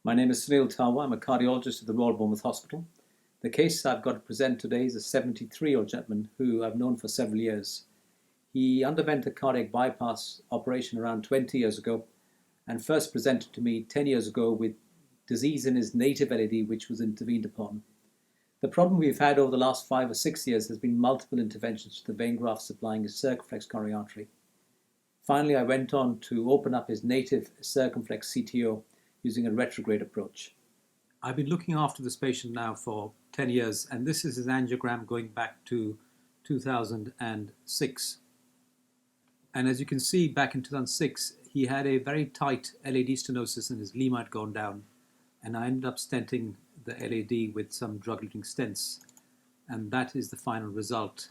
My name is Sunil Tawa. I'm a cardiologist at the Royal Bournemouth Hospital. The case I've got to present today is a 73-year-old gentleman who I've known for several years. He underwent a cardiac bypass operation around 20 years ago and first presented to me 10 years ago with disease in his native LED, which was intervened upon. The problem we've had over the last 5 or 6 years has been multiple interventions to the vein graft supplying his circumflex coronary artery. Finally, I went on to open up his native circumflex CTO using a retrograde approach. I've been looking after this patient now for 10 years, and this is his angiogram going back to 2006. And as you can see, back in 2006, he had a very tight LAD stenosis and his lima had gone down. And I ended up stenting the LAD with some drug-eluting stents. And that is the final result.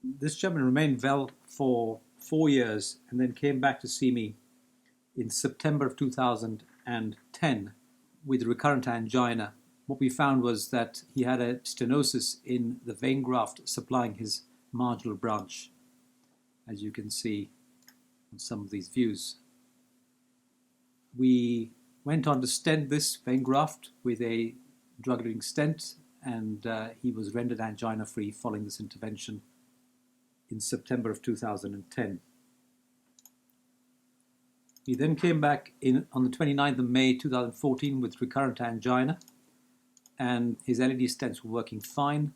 This gentleman remained well for 4 years and then came back to see me in September of 2010 with recurrent angina. What we found was that he had a stenosis in the vein graft supplying his marginal branch, as you can see on some of these views. We went on to stent this vein graft with a drug-eluting stent, and he was rendered angina-free following this intervention in September of 2010. He then came back on the 29th of May 2014 with recurrent angina, and his LED stents were working fine,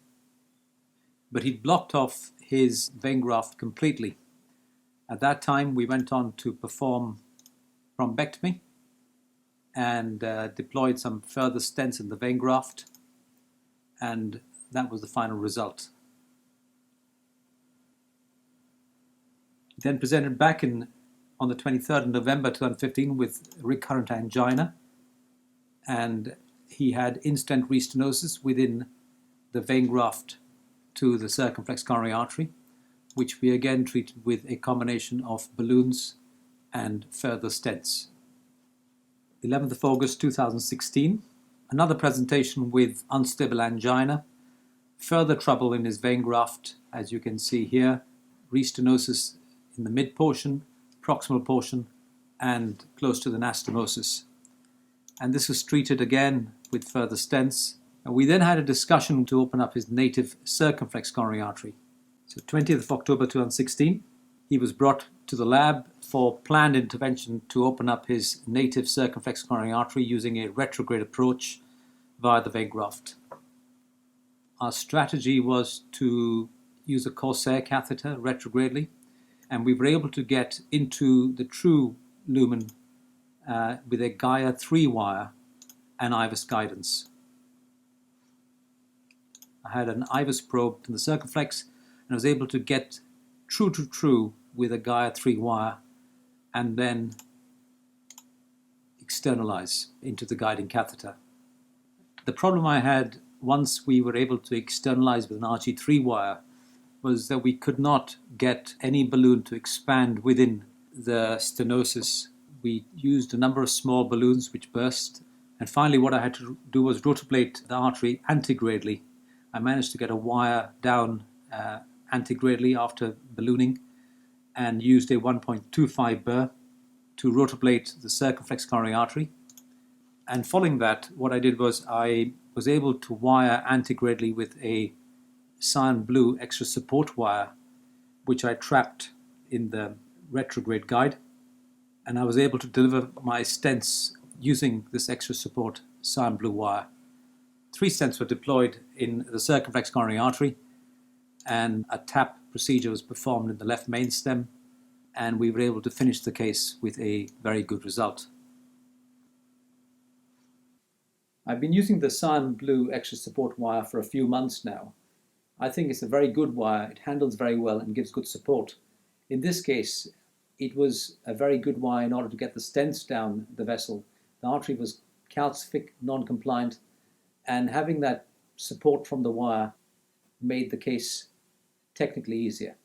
but he'd blocked off his vein graft completely. At that time, we went on to perform thrombectomy and deployed some further stents in the vein graft, and that was the final result. He then presented back on the 23rd of November 2015 with recurrent angina, and he had in-stent restenosis within the vein graft to the circumflex coronary artery, which we again treated with a combination of balloons and further stents. 11th of August 2016, another presentation with unstable angina, further trouble in his vein graft, as you can see here, restenosis in the mid portion, proximal portion, and close to the anastomosis. And this was treated again with further stents. And we then had a discussion to open up his native circumflex coronary artery. So 20th of October 2016, he was brought to the lab for planned intervention to open up his native circumflex coronary artery using a retrograde approach via the vein graft. Our strategy was to use a Corsair catheter retrogradely, and we were able to get into the true lumen with a Gaia 3 wire and IVUS guidance. I had an IVUS probe in the circumflex, and I was able to get true to true with a Gaia 3 wire and then externalize into the guiding catheter. The problem I had once we were able to externalize with an RG3 wire was that we could not get any balloon to expand within the stenosis. We used a number of small balloons which burst, and finally what I had to do was rotablate the artery antigradally. I managed to get a wire down antigradally after ballooning and used a 1.25 burr to rotablate the circumflex coronary artery. And following that, what I did was I was able to wire antigradally with a cyan blue extra support wire, which I trapped in the retrograde guide, and I was able to deliver my stents using this extra support cyan blue wire. 3 stents were deployed in the circumflex coronary artery, and a tap procedure was performed in the left main stem, and we were able to finish the case with a very good result. I've been using the cyan blue extra support wire for a few months now. I think it's a very good wire. It handles very well and gives good support. In this case, it was a very good wire in order to get the stents down the vessel. The artery was calcific, non-compliant, and having that support from the wire made the case technically easier.